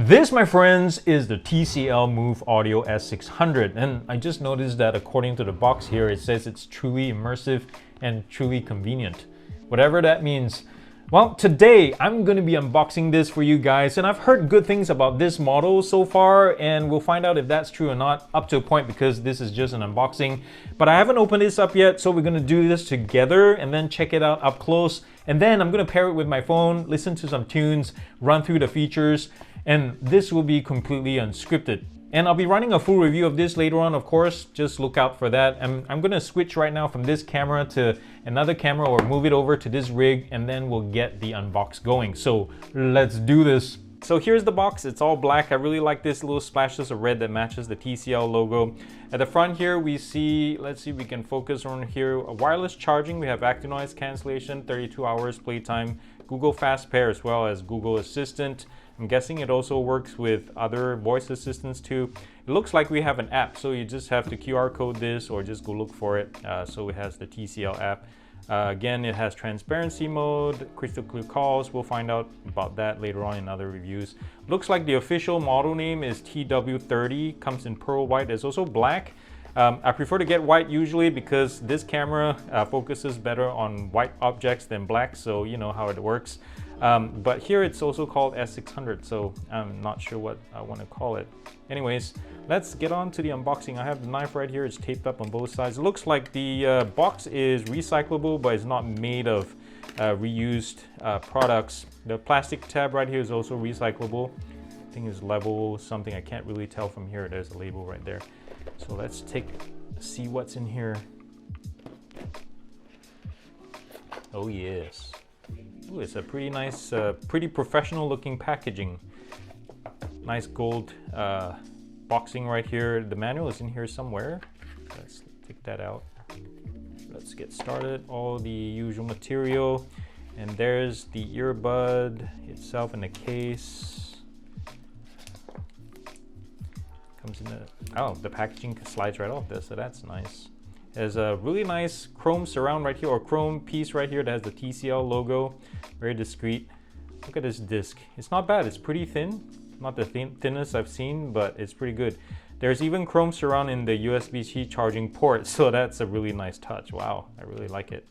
This, my friends, is the TCL MoveAudio S600, and I just noticed that according to the box here, it says it's truly immersive and truly convenient. Whatever that means. Well, today I'm going to be unboxing this for you guys, and I've heard good things about this model so far, and we'll find out if that's true or not up to a point because this is just an unboxing. But I haven't opened this up yet, so we're going to do this together and then check it out up close. And then I'm going to pair it with my phone, listen to some tunes, run through the features, and this will be completely unscripted. And I'll be running a full review of this later on, of course. Just look out for that. I'm going to switch right now from this camera to another camera or move it over to this rig, and then we'll get the unbox going. So let's do this. So here's the box. It's all black. I really like this little splashes of red that matches the TCL logo. At the front here, we see, let's see if we can focus on here, a wireless charging. We have active noise cancellation, 32 hours playtime, Google Fast Pair, as well as Google Assistant. I'm guessing it also works with other voice assistants too. It looks like we have an app, so you just have to QR code this or just go look for it. So it has the TCL app. Again, it has transparency mode, crystal clear calls. We'll find out about that later on in other reviews. Looks like the official model name is TW30, comes in pearl white. There's also black. I prefer to get white usually because this camera focuses better on white objects than black, so you know how it works. But here it's also called S600, so I'm not sure what I want to call it. Anyways, let's get on to the unboxing. I have the knife right here. It's taped up on both sides. It looks like the box is recyclable, but it's not made of reused products. The plastic tab right here is also recyclable. I think it's level something. I can't really tell from here. There's a label right there. So let's see what's in here. Oh yes. Ooh, it's a pretty nice, pretty professional looking packaging. Nice gold boxing right here. The manual is in here somewhere. Let's take that out. Let's get started. All the usual material. And there's the earbud itself in the case. Comes in the packaging slides right off this, so that's nice. There's a really nice chrome surround right here, or chrome piece right here that has the TCL logo. Very discreet. Look at this disc. It's not bad. It's pretty thin. Not the thinnest I've seen, but it's pretty good. There's even chrome surround in the USB-C charging port, so that's a really nice touch. Wow, I really like it.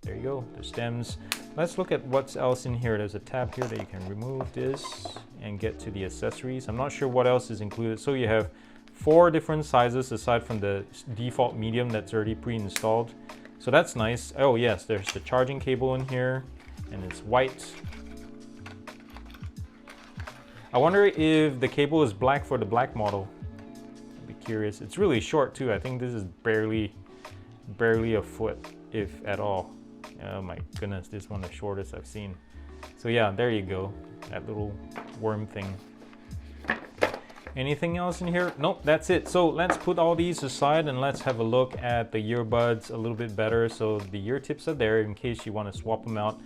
There you go, the stems. Let's look at what's else in here. There's a tab here that you can remove this and get to the accessories. I'm not sure what else is included. So you have 4 different sizes aside from the default medium that's already pre-installed. So that's nice. Oh yes, there's the charging cable in here and it's white. I wonder if the cable is black for the black model. I'd be curious. It's really short too. I think this is barely a foot, if at all. Oh my goodness, this is one of the shortest I've seen. So yeah, there you go. That little worm thing. Anything else in here? Nope, that's it. So let's put all these aside and let's have a look at the earbuds a little bit better. So the ear tips are there in case you want to swap them out.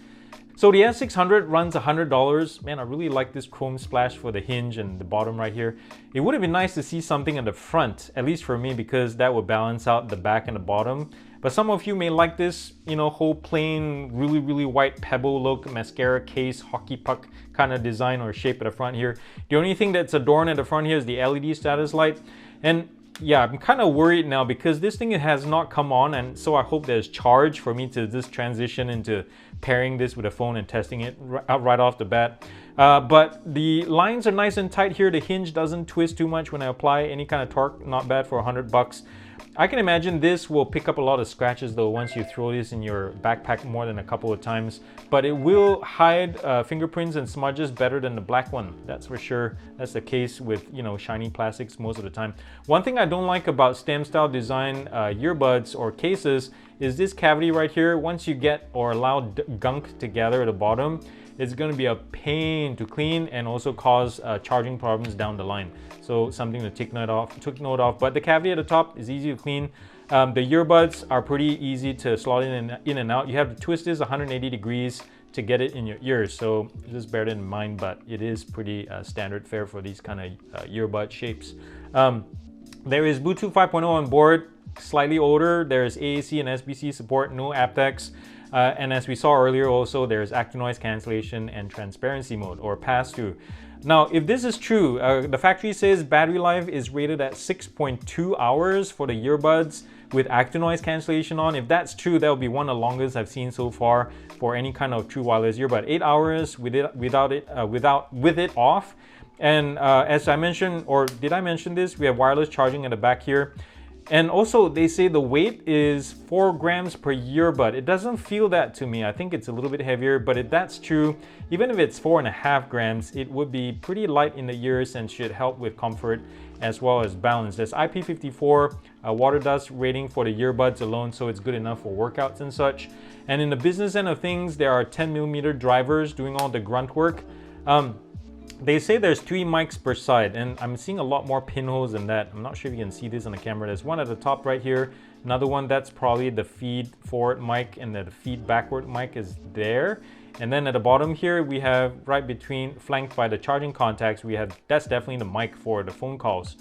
So the S600 runs $100. Man, I really like this chrome splash for the hinge and the bottom right here. It would have been nice to see something at the front, at least for me, because that would balance out the back and the bottom. But some of you may like this, you know, whole plain, really white pebble look, mascara case, hockey puck kind of design or shape at the front here. The only thing that's adorned at the front here is the LED status light. And yeah, I'm kind of worried now because this thing has not come on, and so I hope there's charge for me to just transition into pairing this with a phone and testing it right off the bat. But the lines are nice and tight here. The hinge doesn't twist too much when I apply any kind of torque. Not bad for $100. I can imagine this will pick up a lot of scratches though once you throw this in your backpack more than a couple of times, but it will hide fingerprints and smudges better than the black one. That's for sure. That's the case with, you know, shiny plastics most of the time. One thing I don't like about stem style design earbuds or cases is this cavity right here. Once you get or allow gunk to gather at the bottom, it's going to be a pain to clean and also cause charging problems down the line. So something to take note of. But the cavity at the top is easy to clean. The earbuds are pretty easy to slot in and out. You have to twist this 180 degrees to get it in your ears, so just bear that in mind. But it is pretty standard fare for these kind of earbud shapes. There is Bluetooth 5.0 on board. Slightly older. There's AAC and SBC support. No aptX. And as we saw earlier also, there's active noise cancellation and transparency mode or pass-through. Now, if this is true, the factory says battery life is rated at 6.2 hours for the earbuds with active noise cancellation on. If that's true, that will be one of the longest I've seen so far for any kind of true wireless earbud. 8 hours with it off. And as I mentioned, or did I mention this? We have wireless charging at the back here. And also they say the weight is 4 grams per earbud. It doesn't feel that to me. I think it's a little bit heavier, but if that's true, even if it's 4.5 grams, it would be pretty light in the ears and should help with comfort as well as balance. There's IP54 water dust rating for the earbuds alone, so it's good enough for workouts and such. And in the business end of things, there are 10mm drivers doing all the grunt work. They say there's 3 mics per side, and I'm seeing a lot more pinholes than that. I'm not sure if you can see this on the camera. There's one at the top right here. Another one, that's probably the feed forward mic, and the feed backward mic is there. And then at the bottom here, we have right between, flanked by the charging contacts, we have, that's definitely the mic for the phone calls.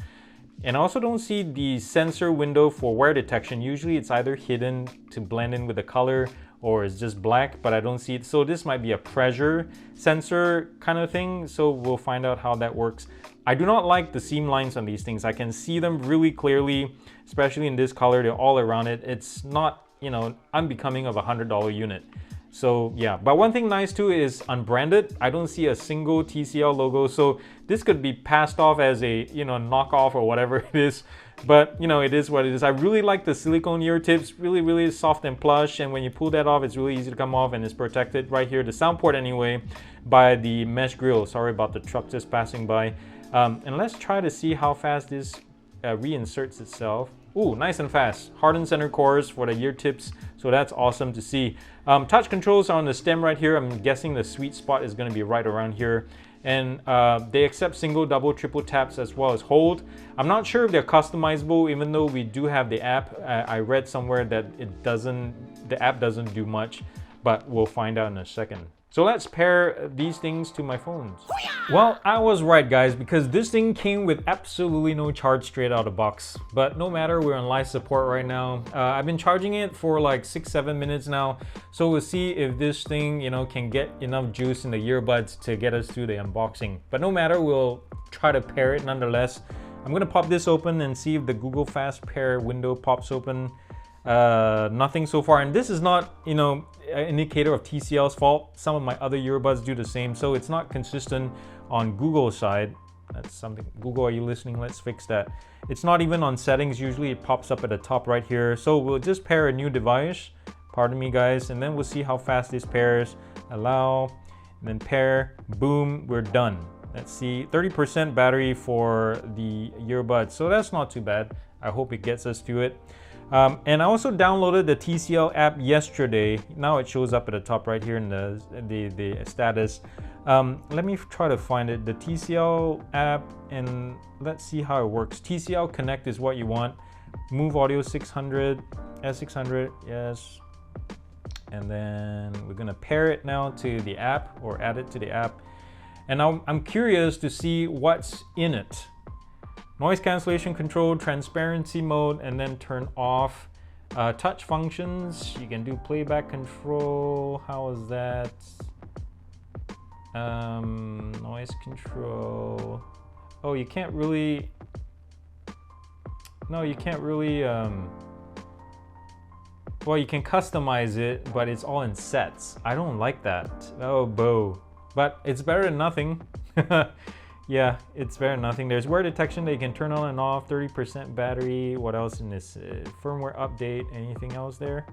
And I also don't see the sensor window for wear detection. Usually it's either hidden to blend in with the color or it's just black, but I don't see it. So this might be a pressure sensor kind of thing. So we'll find out how that works. I do not like the seam lines on these things. I can see them really clearly, especially in this color. They're all around it. It's not, you know, unbecoming of a $100 unit. So yeah, but one thing nice too is unbranded. I don't see a single TCL logo. So this could be passed off as a, you know, knockoff or whatever it is. But you know, it is what it is. I really like the silicone ear tips, really soft and plush. And when you pull that off, it's really easy to come off and it's protected right here, the sound port anyway, by the mesh grill. Sorry about the truck just passing by. And let's try to see how fast this reinserts itself. Ooh, nice and fast. Hardened center cores for the ear tips. So that's awesome to see. Touch controls are on the stem right here. I'm guessing the sweet spot is gonna be right around here. And they accept single, double, triple taps as well as hold. I'm not sure if they're customizable, even though we do have the app. I read somewhere that the app doesn't do much, but we'll find out in a second. So let's pair these things to my phones. Well, I was right guys, because this thing came with absolutely no charge straight out of the box. But no matter, we're on live support right now. I've been charging it for like 6-7 minutes now. So we'll see if this thing, you know, can get enough juice in the earbuds to get us through the unboxing. But no matter, we'll try to pair it nonetheless. I'm gonna pop this open and see if the Google Fast Pair window pops open. Nothing so far, and this is not, you know, an indicator of TCL's fault. Some of my other earbuds do the same, so it's not consistent on Google's side. That's something. Google, are you listening? Let's fix that. It's not even on settings. Usually it pops up at the top right here. So we'll just pair a new device. Pardon me guys, and then we'll see how fast this pairs. Allow, and then pair. Boom, we're done. Let's see, 30% battery for the earbuds, so that's not too bad. I hope it gets us through it. And I also downloaded the TCL app yesterday. Now it shows up at the top right here in the status. Let me try to find it, the TCL app, and let's see how it works. TCL Connect is what you want. MoveAudio S600, yes. And then we're gonna pair it now to the app, or add it to the app. And I'm curious to see what's in it. Noise cancellation control, transparency mode, and then turn off. Touch functions, you can do playback control. How is that? Noise control. Oh, you can't really. No, you can't really. Well, you can customize it, but it's all in sets. I don't like that. Oh, boo. But it's better than nothing. Yeah, it's better than nothing. There's wear detection that you can turn on and off, 30% battery. What else in this? Firmware update, anything else there?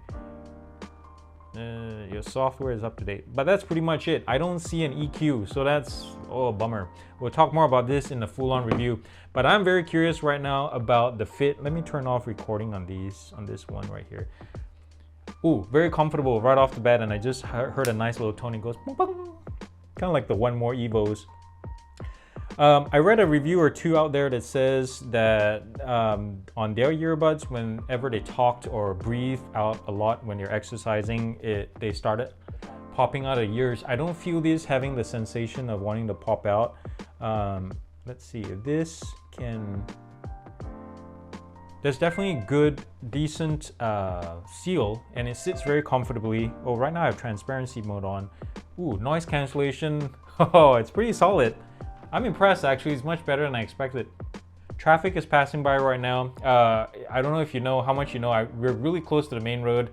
Your software is up to date. But that's pretty much it. I don't see an EQ, so that's, oh, a bummer. We'll talk more about this in the full-on review. But I'm very curious right now about the fit. Let me turn off recording on this one right here. Ooh, very comfortable right off the bat, and I just heard a nice little tone. It goes, kind of like the One More Evos. I read a review or two out there that says that on their earbuds, whenever they talked or breathed out a lot when they're exercising, they started popping out of ears. I don't feel this having the sensation of wanting to pop out. Let's see if this can. There's definitely good, decent seal, and it sits very comfortably. Oh, right now I have transparency mode on. Ooh, noise cancellation. Oh, it's pretty solid. I'm impressed actually. It's much better than I expected. Traffic is passing by right now. I don't know if you know how much you know. We're really close to the main road,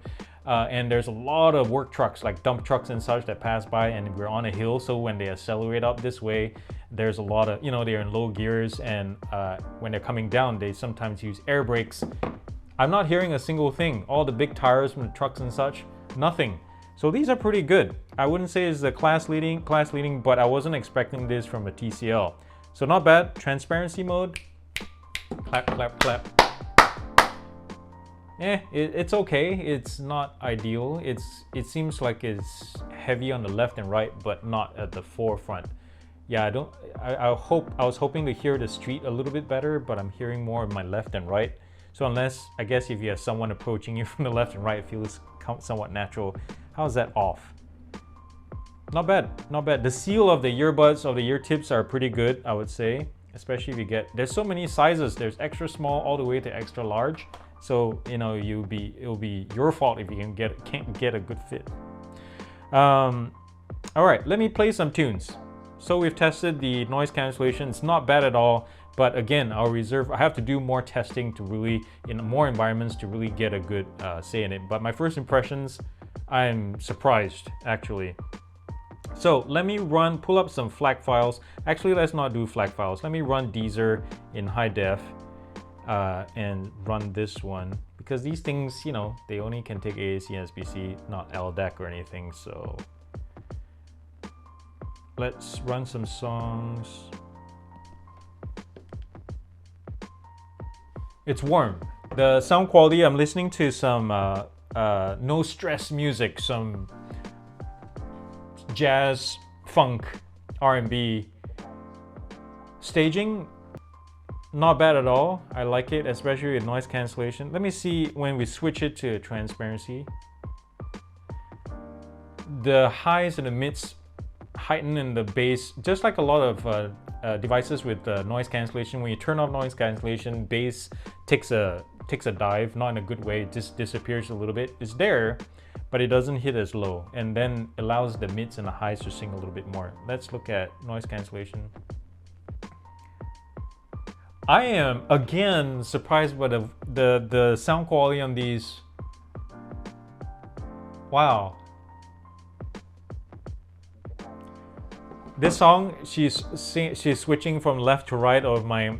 and there's a lot of work trucks, like dump trucks and such, that pass by, and we're on a hill. So when they accelerate up this way, there's a lot of, they're in low gears, and when they're coming down, they sometimes use air brakes. I'm not hearing a single thing. All the big tires from the trucks and such, nothing. So these are pretty good. I wouldn't say it's the class leading, but I wasn't expecting this from a TCL. So not bad. Transparency mode. Clap, clap, clap. It's okay. It's not ideal. It seems like it's heavy on the left and right, but not at the forefront. Yeah, I was hoping to hear the street a little bit better, but I'm hearing more of my left and right. So unless, I guess if you have someone approaching you from the left and right, it feels somewhat natural. How's that off? Not bad, not bad. The seal of the earbuds, of the ear tips, are pretty good, I would say. Especially if you get, there's so many sizes. There's extra small all the way to extra large. So, it'll be your fault if you can't get a good fit. All right, let me play some tunes. So we've tested the noise cancellation. It's not bad at all, but again, I have to do more testing to really, in more environments, to really get a good say in it. But my first impressions, I'm surprised actually. So let me pull up some FLAC files. Actually, let's not do FLAC files. Let me run Deezer in high def and run this one, because these things, they only can take AAC and SBC, not LDAC or anything. So let's run some songs. It's warm. The sound quality, I'm listening to some no stress music, some jazz, funk, R&B. Staging, not bad at all. I like it, especially with noise cancellation. Let me see when we switch it to transparency. The highs and the mids heighten in the bass, just like a lot of devices with noise cancellation. When you turn off noise cancellation, bass takes a dive, not in a good way. It just disappears a little bit. It's there, but it doesn't hit as low, and then allows the mids and the highs to sing a little bit more. Let's look at noise cancellation. I am again surprised by the sound quality on these. Wow. This song, she's switching from left to right of my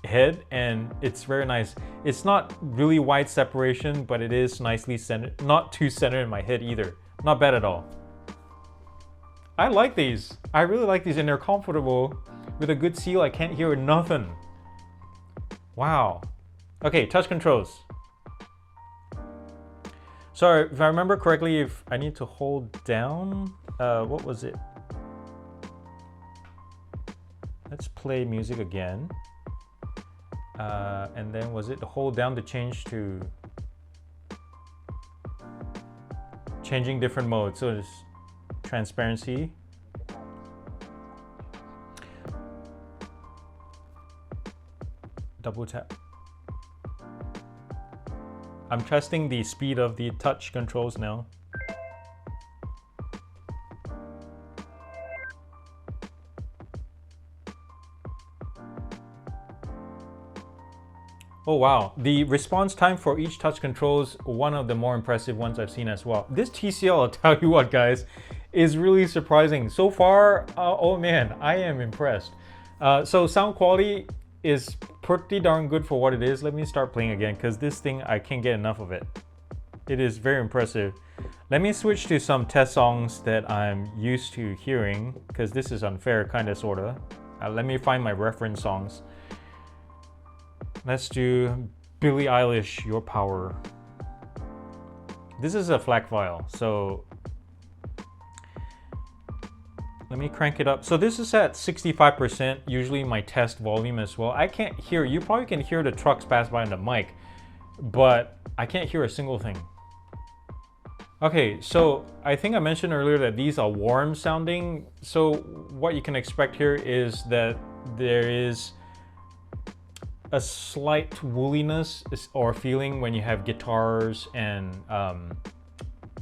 head, and it's very nice. It's not really wide separation, but it is nicely centered, not too centered in my head either. Not bad at all. I like these. I really like these, and they're comfortable. With a good seal, I can't hear nothing. Wow. Okay, touch controls. Sorry, if I remember correctly, if I need to hold down, what was it? Let's play music again. And then was it to hold down to change to changing different modes? So it's transparency. Double tap. I'm testing the speed of the touch controls now. Oh wow, the response time for each touch control is one of the more impressive ones I've seen as well. This TCL, I'll tell you what guys, is really surprising. So far, oh man, I am impressed. So sound quality is pretty darn good for what it is. Let me start playing again, because this thing, I can't get enough of it. It is very impressive. Let me switch to some test songs that I'm used to hearing, because this is unfair, kind of, sort of. Let me find my reference songs. Let's do Billie Eilish, Your Power. This is a FLAC file, so let me crank it up. So this is at 65%, usually my test volume as well. I can't hear, you probably can hear the trucks pass by on the mic, but I can't hear a single thing. Okay, so I think I mentioned earlier that these are warm sounding. So what you can expect here is that there is a slight wooliness or feeling when you have guitars and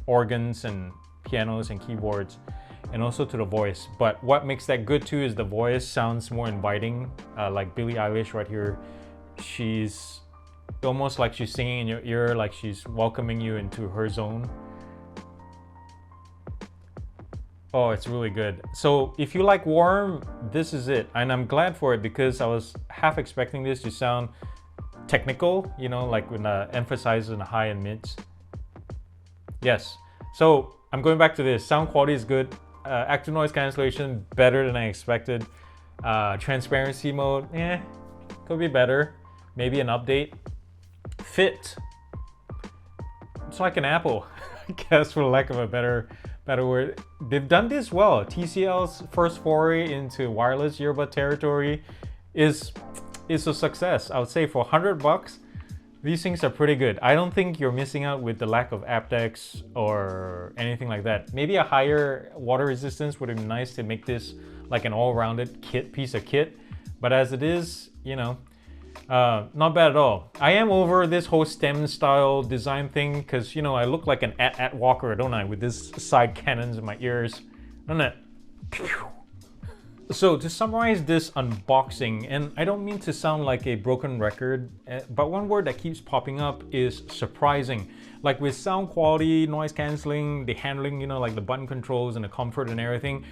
organs and pianos and keyboards, and also to the voice. But what makes that good too is the voice sounds more inviting, like Billie Eilish right here. She's almost like she's singing in your ear, like she's welcoming you into her zone. Oh, it's really good. So if you like warm, this is it. And I'm glad for it because I was half expecting this to sound technical, you know, like with emphasis on the high and mids. Yes. So I'm going back to this. Sound quality is good. Active noise cancellation, better than I expected. Transparency mode, could be better. Maybe an update. Fit. It's like an Apple, I guess, for lack of a better word. They've done this well. TCL's first foray into wireless earbud territory is a success. I would say for $100, these things are pretty good. I don't think you're missing out with the lack of aptX or anything like that. Maybe a higher water resistance would have been nice to make this like an all-rounded piece of kit. But as it is, you know, not bad at all. I am over this whole stem style design thing because, you know, I look like an at walker, don't I, with this side cannons in my ears, doesn't it? So to summarize this unboxing, and I don't mean to sound like a broken record, but one word that keeps popping up is surprising. Like with sound quality, noise cancelling, the handling, you know, like the button controls and the comfort and everything.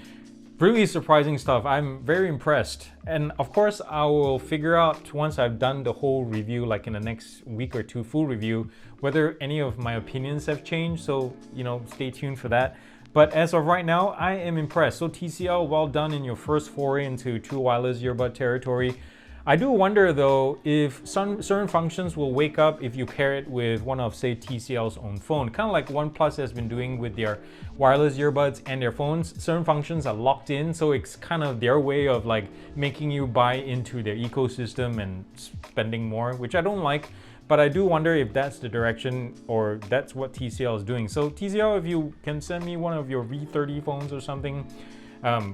Really surprising stuff. I'm very impressed. And of course, I will figure out once I've done the whole review, like in the next week or two, full review, whether any of my opinions have changed. So, you know, stay tuned for that. But as of right now, I am impressed. So TCL, well done in your first foray into true wireless earbud territory. I do wonder though if certain functions will wake up if you pair it with one of, say, TCL's own phone. Kind of like OnePlus has been doing with their wireless earbuds and their phones. Certain functions are locked in, so it's kind of their way of like making you buy into their ecosystem and spending more, which I don't like. But I do wonder if that's the direction or that's what TCL is doing. So TCL, if you can send me one of your V30 phones or something,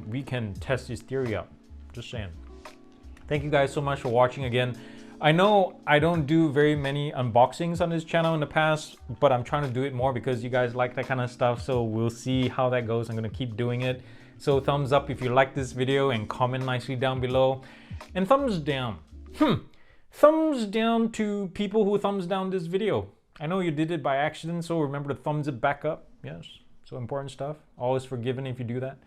we can test this theory out. Just saying. Thank you guys so much for watching again. I know I don't do very many unboxings on this channel in the past, but I'm trying to do it more because you guys like that kind of stuff. So we'll see how that goes. I'm gonna keep doing it. So thumbs up if you like this video and comment nicely down below. And thumbs down. Thumbs down to people who thumbs down this video. I know you did it by accident, so remember to thumbs it back up. Yes, so important stuff. Always forgiven if you do that.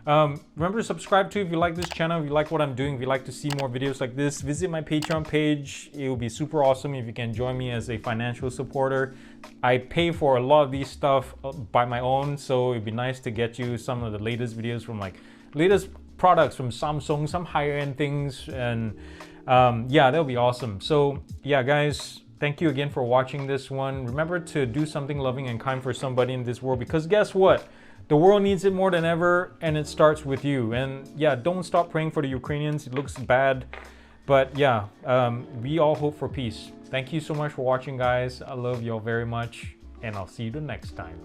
Remember to subscribe too if you like this channel, if you like what I'm doing, if you like to see more videos like this. Visit my Patreon page. It will be super awesome if you can join me as a financial supporter. I pay for a lot of these stuff by my own, so it'd be nice to get you some of the latest videos from like latest products from Samsung, some higher end things, and yeah, that'll be awesome. So yeah, guys, thank you again for watching this one. Remember to do something loving and kind for somebody in this world, because guess what? The world needs it more than ever, and it starts with you. And yeah, don't stop praying for the Ukrainians. It looks bad, but yeah, we all hope for peace. Thank you so much for watching, guys. I love y'all very much, and I'll see you the next time.